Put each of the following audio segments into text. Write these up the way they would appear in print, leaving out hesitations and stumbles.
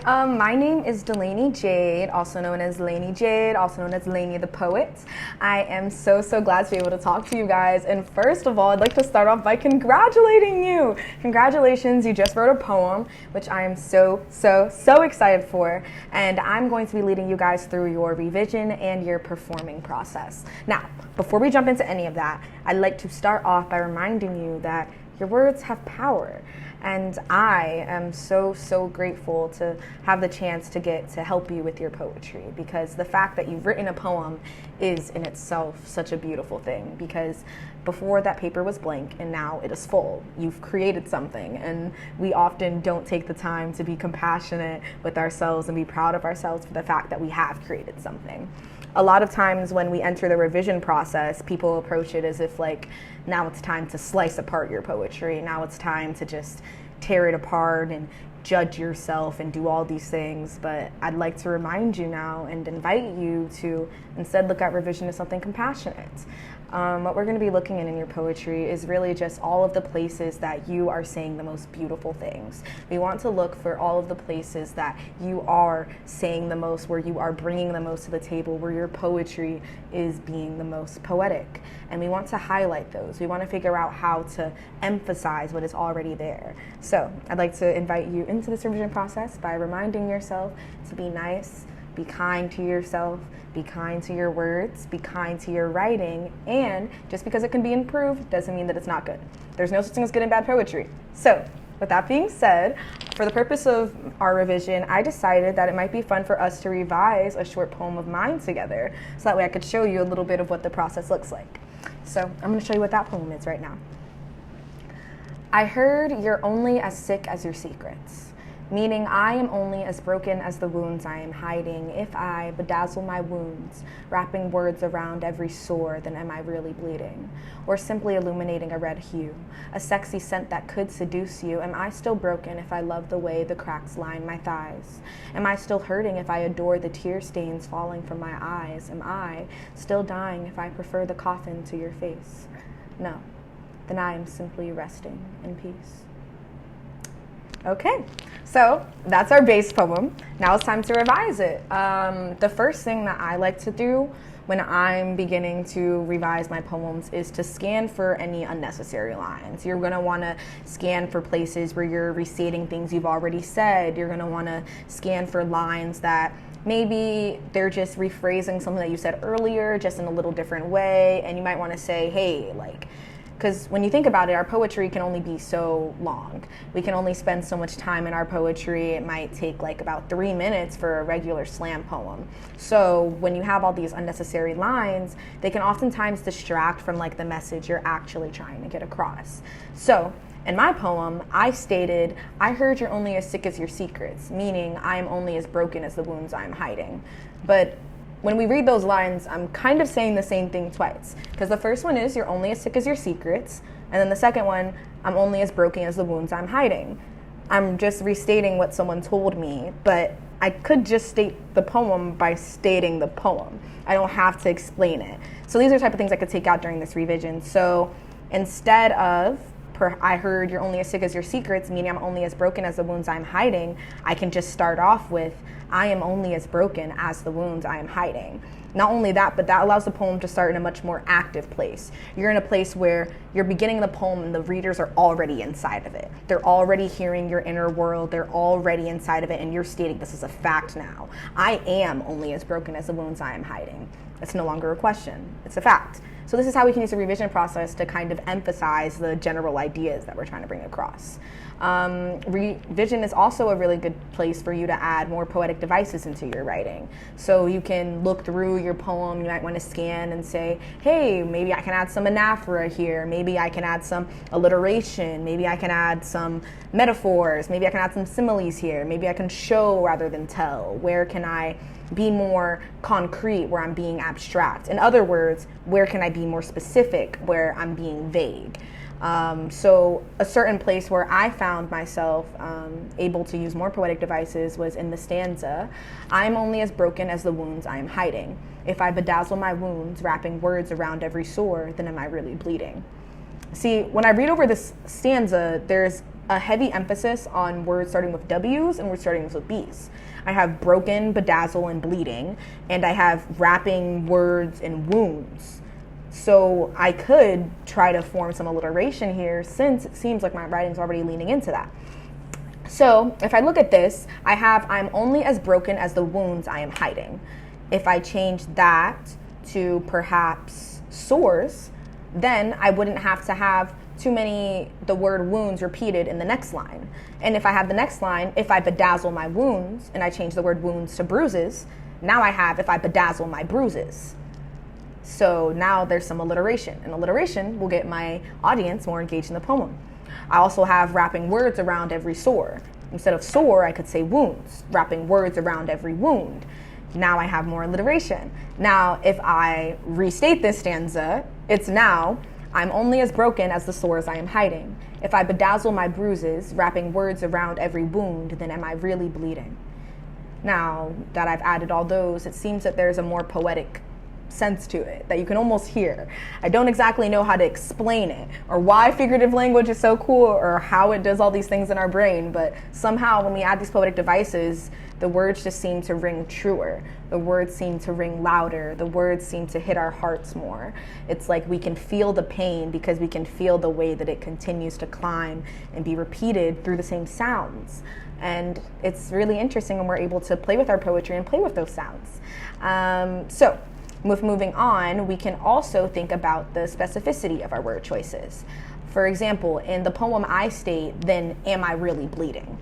My name is Delaney Jade, also known as Lainey Jade, also known as Lainey the Poet. I am so glad to be able to talk to you guys. And first of all, I'd like to start off by congratulating you. Congratulations, you just wrote a poem, which I am so excited for. And I'm going to be leading you guys through your revision and your performing process. Now, before we jump into any of that, I'd like to start off by reminding you that your words have power. And I am so grateful to have the chance to get to help you with your poetry, because the fact that you've written a poem is in itself such a beautiful thing, because before that paper was blank and now it is full. You've created something, and we often don't take the time to be compassionate with ourselves and be proud of ourselves for the fact that we have created something. A lot of times when we enter the revision process, people approach it as if like, now it's time to slice apart your poetry. Now it's time to just tear it apart and judge yourself and do all these things. But I'd like to remind you now and invite you to instead look at revision as something compassionate. What we're going to be looking in your poetry is really just all of the places that you are saying the most beautiful things. We want to look for all of the places that you are saying the most, where you are bringing the most to the table, where your poetry is being the most poetic. And we want to highlight those. We want to figure out how to emphasize what is already there. So I'd like to invite you into this revision process by reminding yourself to be nice, be kind to yourself, be kind to your words, be kind to your writing, and just because it can be improved doesn't mean that it's not good. There's no such thing as good and bad poetry. So, with that being said, for the purpose of our revision, I decided that it might be fun for us to revise a short poem of mine together, so that way I could show you a little bit of what the process looks like. So, I'm going to show you what that poem is right now. I heard you're only as sick as your secrets. Meaning I am only as broken as the wounds I am hiding. If I bedazzle my wounds, wrapping words around every sore, then am I really bleeding? Or simply illuminating a red hue, a sexy scent that could seduce you? Am I still broken if I love the way the cracks line my thighs? Am I still hurting if I adore the tear stains falling from my eyes? Am I still dying if I prefer the coffin to your face? No, then I am simply resting in peace. Okay, so that's our base poem. Now it's time to revise it. The first thing that I like to do when I'm beginning to revise my poems is to scan for any unnecessary lines. You're gonna wanna scan for places where you're restating things you've already said. You're gonna wanna scan for lines that maybe they're just rephrasing something that you said earlier, just in a little different way, and you might wanna say, hey, like, because when you think about it, our poetry can only be so long. We can only spend so much time in our poetry. It might take like about 3 minutes for a regular slam poem. So when you have all these unnecessary lines, they can oftentimes distract from like the message you're actually trying to get across. So in my poem, I stated, I heard you're only as sick as your secrets, meaning I am only as broken as the wounds I'm hiding. But when we read those lines, I'm kind of saying the same thing twice. Because the first one is, you're only as sick as your secrets. And then the second one, I'm only as broken as the wounds I'm hiding. I'm just restating what someone told me, but I could just state the poem by stating the poem. I don't have to explain it. So these are the type of things I could take out during this revision. So instead of, I heard you're only as sick as your secrets, meaning I'm only as broken as the wounds I'm hiding, I can just start off with, I am only as broken as the wounds I am hiding. Not only that, but that allows the poem to start in a much more active place. You're in a place where you're beginning the poem and the readers are already inside of it. They're already hearing your inner world. They're already inside of it, and you're stating this is a fact now. I am only as broken as the wounds I am hiding. It's no longer a question. It's a fact. So this is how we can use the revision process to kind of emphasize the general ideas that we're trying to bring across. Revision is also a really good place for you to add more poetic devices into your writing. So you can look through your poem, you might want to scan and say, hey, maybe I can add some anaphora here, maybe I can add some alliteration, maybe I can add some metaphors, maybe I can add some similes here, maybe I can show rather than tell. Where can I be more concrete where I'm being abstract? In other words, where can I be more specific where I'm being vague? So a certain place where I found myself able to use more poetic devices was in the stanza, I'm only as broken as the wounds I am hiding. If I bedazzle my wounds, wrapping words around every sore, then am I really bleeding? See, when I read over this stanza, there's a heavy emphasis on words starting with W's and words starting with B's. I have broken, bedazzle, and bleeding, and I have wrapping words and wounds. So I could try to form some alliteration here, since it seems like my writing's already leaning into that. So if I look at this, I have I'm only as broken as the wounds I am hiding. If I change that to perhaps sores, then I wouldn't have to have the word wounds repeated in the next line. And if I have the next line, if I bedazzle my wounds, and I change the word wounds to bruises, now I have if I bedazzle my bruises. So now there's some alliteration, and alliteration will get my audience more engaged in the poem. I also have wrapping words around every sore. Instead of sore, I could say wounds, wrapping words around every wound. Now I have more alliteration. Now, if I restate this stanza, it's now, I'm only as broken as the sores I am hiding. If I bedazzle my bruises, wrapping words around every wound, then am I really bleeding? Now that I've added all those, it seems that there's a more poetic sense to it that you can almost hear. I don't exactly know how to explain it or why figurative language is so cool or how it does all these things in our brain, but somehow when we add these poetic devices, the words just seem to ring truer. The words seem to ring louder. The words seem to hit our hearts more. It's like we can feel the pain because we can feel the way that it continues to climb and be repeated through the same sounds. And it's really interesting when we're able to play with our poetry and play with those sounds. So with moving on, we can also think about the specificity of our word choices. For example, in the poem I state, then am I really bleeding?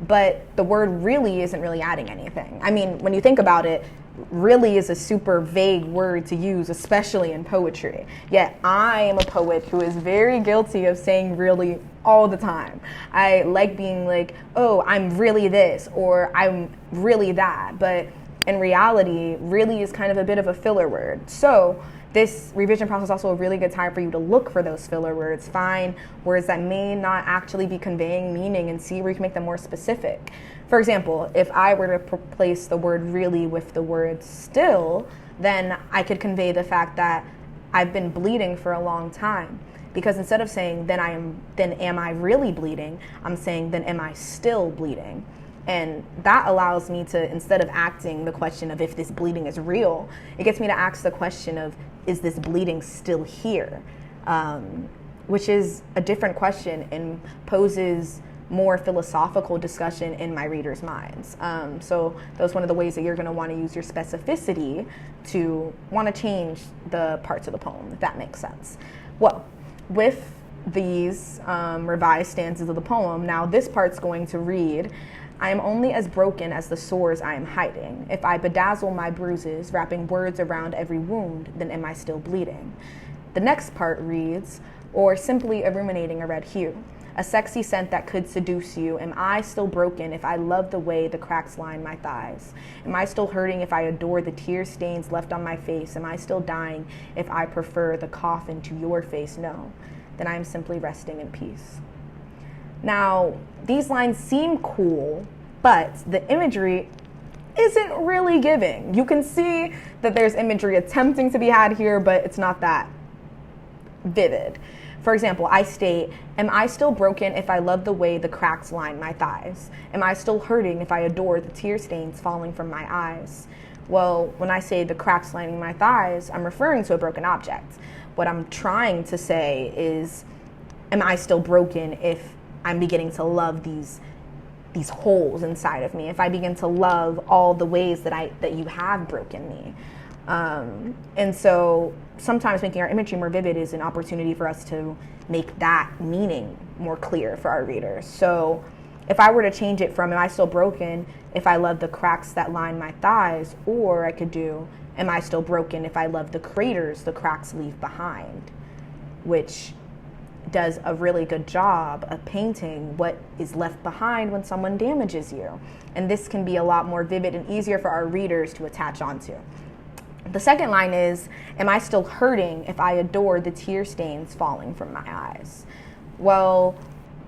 But the word really isn't really adding anything. I mean, when you think about it, really is a super vague word to use, especially in poetry. Yet I am a poet who is very guilty of saying really all the time. I like being like, oh, I'm really this, or I'm really that. But in reality, really is kind of a bit of a filler word. So this revision process is also a really good time for you to look for those filler words, find words that may not actually be conveying meaning, and see where you can make them more specific. For example, if I were to replace the word really with the word still, then I could convey the fact that I've been bleeding for a long time. Because instead of saying, then am I really bleeding, I'm saying, then am I still bleeding? And that allows me to, instead of asking the question of if this bleeding is real, it gets me to ask the question of, is this bleeding still here? Which is a different question and poses more philosophical discussion in my readers' minds. So that's one of the ways that you're going to want to use your specificity to want to change the parts of the poem, if that makes sense. Well, with these revised stanzas of the poem, now this part's going to read, I am only as broken as the sores I am hiding. If I bedazzle my bruises, wrapping words around every wound, then am I still bleeding? The next part reads, or simply illuminating a red hue, a sexy scent that could seduce you. Am I still broken if I love the way the cracks line my thighs? Am I still hurting if I adore the tear stains left on my face? Am I still dying if I prefer the coffin to your face? No, then I am simply resting in peace. Now, these lines seem cool, but the imagery isn't really giving. You can see that there's imagery attempting to be had here, but it's not that vivid. For example, I state, am I still broken if I love the way the cracks line my thighs? Am I still hurting if I adore the tear stains falling from my eyes? Well, when I say the cracks lining my thighs, I'm referring to a broken object. What I'm trying to say is, am I still broken if I'm beginning to love these holes inside of me, if I begin to love all the ways that you have broken me? And so sometimes making our imagery more vivid is an opportunity for us to make that meaning more clear for our readers. So if I were to change it from, am I still broken if I love the cracks that line my thighs? Or I could do, am I still broken if I love the craters the cracks leave behind? Which does a really good job of painting what is left behind when someone damages you. And this can be a lot more vivid and easier for our readers to attach onto. The second line is, am I still hurting if I adore the tear stains falling from my eyes? Well,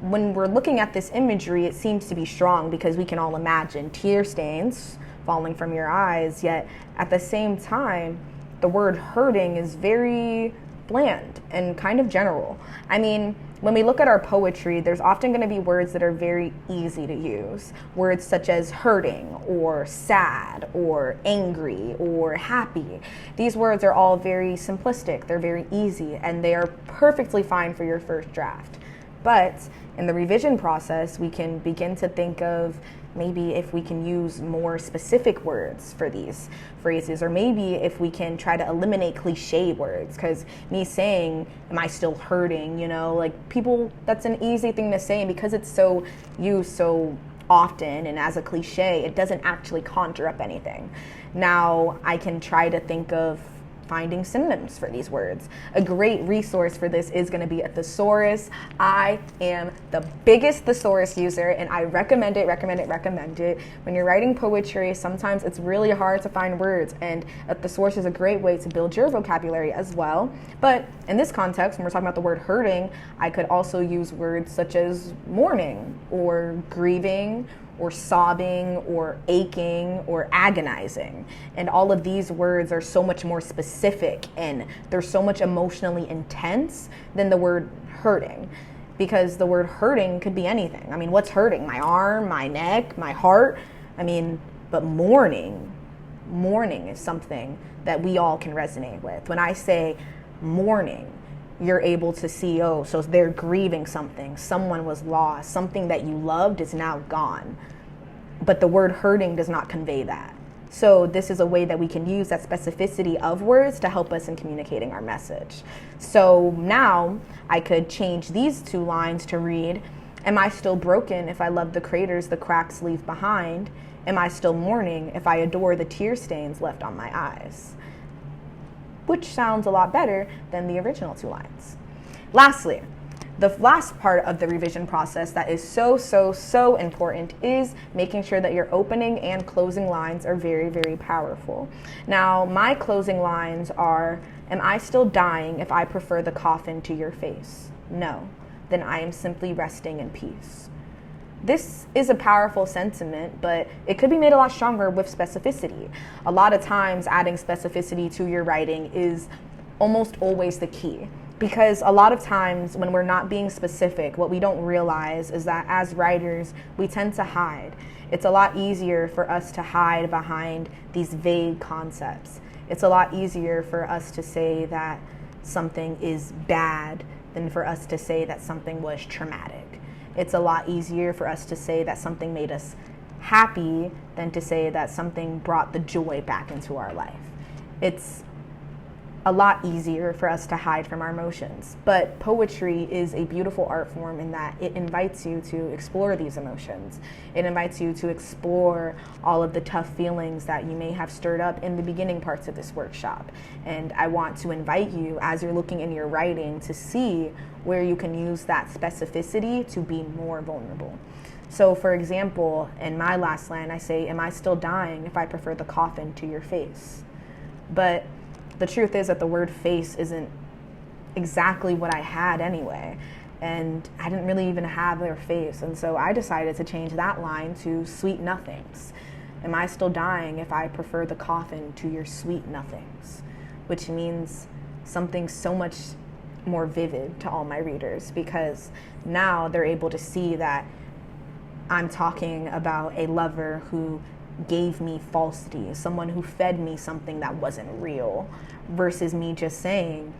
when we're looking at this imagery, it seems to be strong because we can all imagine tear stains falling from your eyes, yet at the same time, the word hurting is very bland and kind of general. I mean, when we look at our poetry, there's often going to be words that are very easy to use. Words such as hurting or sad or angry or happy. These words are all very simplistic, they're very easy, and they are perfectly fine for your first draft. But in the revision process, we can begin to think of maybe if we can use more specific words for these phrases, or maybe if we can try to eliminate cliche words, because me saying, am I still hurting, like people, that's an easy thing to say, and because it's so used so often and as a cliche, it doesn't actually conjure up anything. Now I can try to think of finding synonyms for these words. A great resource for this is going to be a thesaurus. I am the biggest thesaurus user, and I recommend it. When you're writing poetry, sometimes it's really hard to find words, and a thesaurus is a great way to build your vocabulary as well. But in this context, when we're talking about the word hurting, I could also use words such as mourning or grieving or sobbing or aching or agonizing. And all of these words are so much more specific and they're so much emotionally intense than the word hurting. Because the word hurting could be anything. I mean, what's hurting? My arm, my neck, my heart? But mourning is something that we all can resonate with. When I say mourning, you're able to see, so they're grieving something. Someone was lost. Something that you loved is now gone. But the word hurting does not convey that. So this is a way that we can use that specificity of words to help us in communicating our message. So now I could change these two lines to read, am I still broken if I love the craters the cracks leave behind? Am I still mourning if I adore the tear stains left on my eyes? Which sounds a lot better than the original two lines. Lastly, the last part of the revision process that is so important is making sure that your opening and closing lines are very, very powerful. Now, my closing lines are, am I still dying if I prefer the coffin to your face? No, then I am simply resting in peace. This is a powerful sentiment, but it could be made a lot stronger with specificity. A lot of times adding specificity to your writing is almost always the key. Because a lot of times when we're not being specific, what we don't realize is that as writers, we tend to hide. It's a lot easier for us to hide behind these vague concepts. It's a lot easier for us to say that something is bad than for us to say that something was traumatic. It's a lot easier for us to say that something made us happy than to say that something brought the joy back into our life. It's a lot easier for us to hide from our emotions. But poetry is a beautiful art form in that it invites you to explore these emotions. It invites you to explore all of the tough feelings that you may have stirred up in the beginning parts of this workshop. And I want to invite you, as you're looking in your writing, to see where you can use that specificity to be more vulnerable. So for example, in my last line, I say, am I still dying if I prefer the coffin to your face? But the truth is that the word face isn't exactly what I had anyway. And I didn't really even have their face. And so I decided to change that line to sweet nothings. Am I still dying if I prefer the coffin to your sweet nothings? Which means something so much more vivid to all my readers, because now they're able to see that I'm talking about a lover who gave me falsity, someone who fed me something that wasn't real, versus me just saying,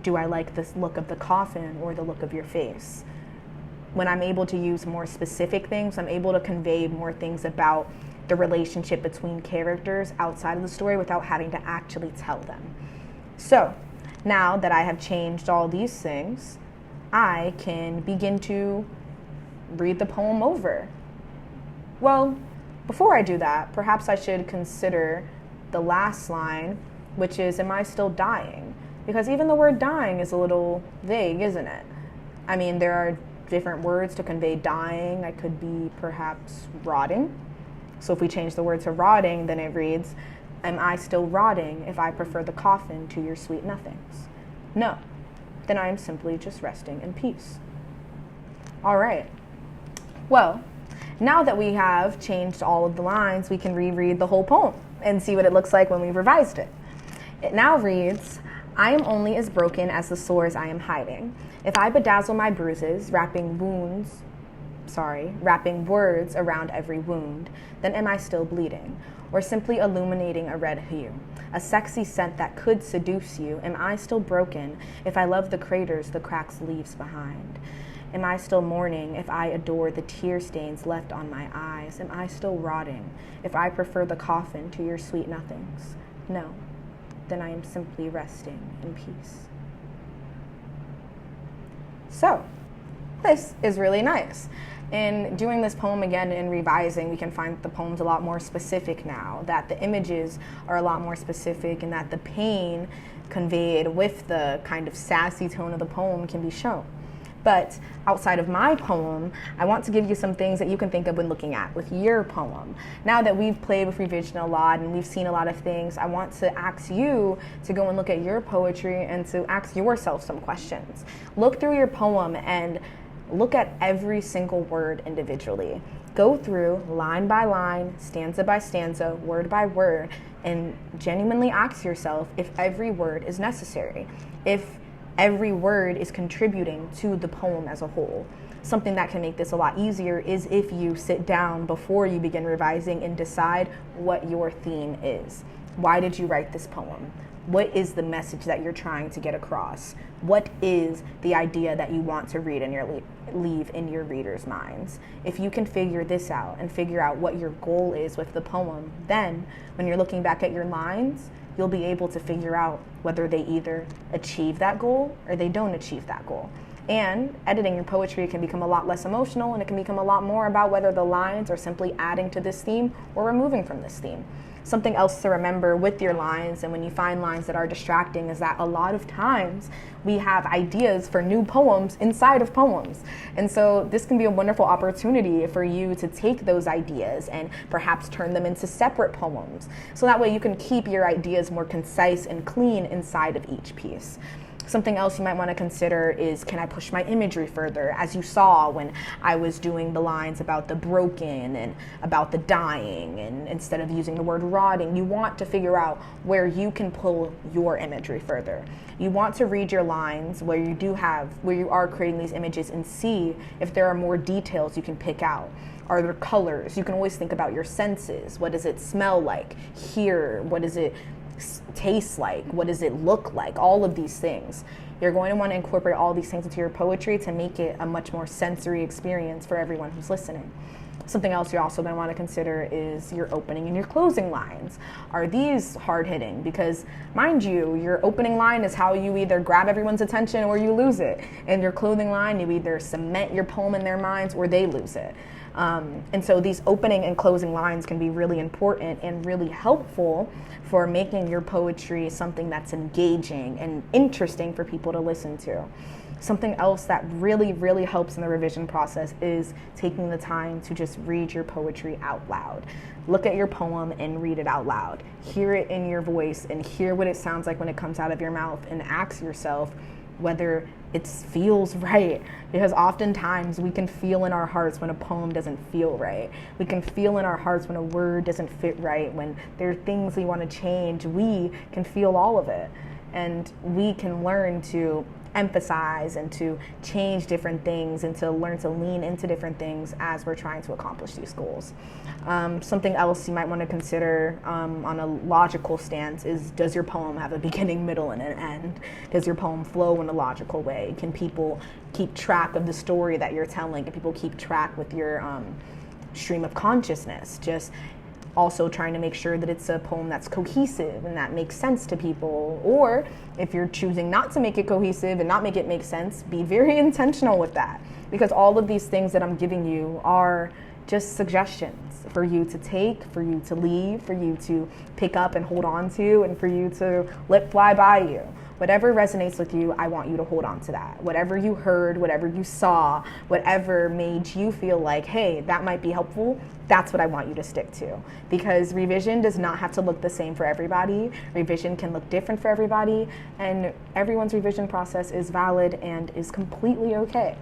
do I like the look of the coffin or the look of your face? When I'm able to use more specific things, I'm able to convey more things about the relationship between characters outside of the story without having to actually tell them. So now that I have changed all these things, I can begin to read the poem over. Well, before I do that, perhaps I should consider the last line, which is, am I still dying? Because even the word dying is a little vague, isn't it? I mean, there are different words to convey dying. I could be perhaps rotting. So if we change the word to rotting, then it reads, am I still rotting if I prefer the coffin to your sweet nothings? No, then I am simply just resting in peace. All right. Well, now that we have changed all of the lines, we can reread the whole poem and see what it looks like when we've revised it. It now reads, I am only as broken as the sores I am hiding. If I bedazzle my bruises, wrapping words around every wound, then am I still bleeding? Or simply illuminating a red hue? A sexy scent that could seduce you, am I still broken if I love the craters the cracks leaves behind? Am I still mourning if I adore the tear stains left on my eyes? Am I still rotting if I prefer the coffin to your sweet nothings? No, then I am simply resting in peace. So, this is really nice. In doing this poem again and revising, we can find the poem's a lot more specific now, that the images are a lot more specific, and that the pain conveyed with the kind of sassy tone of the poem can be shown. But outside of my poem, I want to give you some things that you can think of when looking at with your poem. Now that we've played with revision a lot and we've seen a lot of things, I want to ask you to go and look at your poetry and to ask yourself some questions. Look through your poem and look at every single word individually. Go through line by line, stanza by stanza, word by word, and genuinely ask yourself if every word is necessary, if every word is contributing to the poem as a whole. Something that can make this a lot easier is if you sit down before you begin revising and decide what your theme is. Why did you write this poem? What is the message that you're trying to get across? What is the idea that you want to read in leave in your readers' minds? If you can figure this out and figure out what your goal is with the poem, then when you're looking back at your lines, you'll be able to figure out whether they either achieve that goal or they don't achieve that goal. And editing your poetry can become a lot less emotional, and it can become a lot more about whether the lines are simply adding to this theme or removing from this theme. Something else to remember with your lines, and when you find lines that are distracting, is that a lot of times we have ideas for new poems inside of poems. And so this can be a wonderful opportunity for you to take those ideas and perhaps turn them into separate poems. So that way you can keep your ideas more concise and clean inside of each piece. Something else you might want to consider is, can I push my imagery further? As you saw when I was doing the lines about the broken and about the dying, and instead of using the word rotting, you want to figure out where you can pull your imagery further. You want to read your lines where you are creating these images and see if there are more details you can pick out. Are there colors? You can always think about your senses. What does it smell like? Hear? What does it taste like? What does it look like? All of these things. You're going to want to incorporate all these things into your poetry to make it a much more sensory experience for everyone who's listening. Something else you're also going to want to consider is your opening and your closing lines. Are these hard-hitting? Because, mind you, your opening line is how you either grab everyone's attention or you lose it. And your closing line, you either cement your poem in their minds or they lose it. And so these opening and closing lines can be really important and really helpful for making your poetry something that's engaging and interesting for people to listen to. Something else that really, really helps in the revision process is taking the time to just read your poetry out loud. Look at your poem and read it out loud. Hear it in your voice and hear what it sounds like when it comes out of your mouth, and ask yourself whether it feels right, because oftentimes we can feel in our hearts when a poem doesn't feel right. We can feel in our hearts when a word doesn't fit right, when there are things we want to change. We can feel all of it, and we can learn to emphasize and to change different things and to learn to lean into different things as we're trying to accomplish these goals. Something else you might want to consider on a logical stance is, does your poem have a beginning, middle, and an end? Does your poem flow in a logical way? Can people keep track of the story that you're telling? Can people keep track with your stream of consciousness? Just also trying to make sure that it's a poem that's cohesive and that makes sense to people. Or if you're choosing not to make it cohesive and not make it make sense, be very intentional with that, because all of these things that I'm giving you are just suggestions for you to take, for you to leave, for you to pick up and hold on to, and for you to let fly by you. Whatever resonates with you, I want you to hold on to that. Whatever you heard, whatever you saw, whatever made you feel like, hey, that might be helpful, that's what I want you to stick to. Because revision does not have to look the same for everybody. Revision can look different for everybody, and everyone's revision process is valid and is completely okay.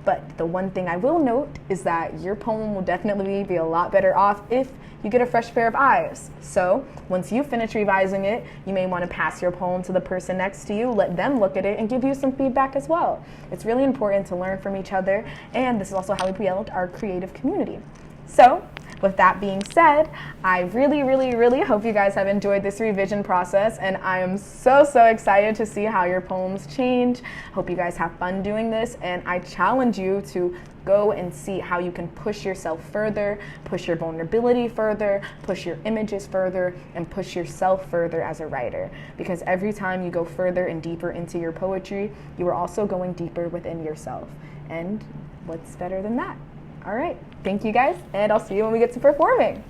But the one thing I will note is that your poem will definitely be a lot better off if you get a fresh pair of eyes. So once you finish revising it, you may want to pass your poem to the person next to you, let them look at it and give you some feedback as well. It's really important to learn from each other, and this is also how we build our creative community. So with that being said, I really hope you guys have enjoyed this revision process, and I am so excited to see how your poems change. Hope you guys have fun doing this, and I challenge you to go and see how you can push yourself further, push your vulnerability further, push your images further, and push yourself further as a writer. Because every time you go further and deeper into your poetry, you are also going deeper within yourself. And what's better than that? All right, thank you guys, and I'll see you when we get to performing.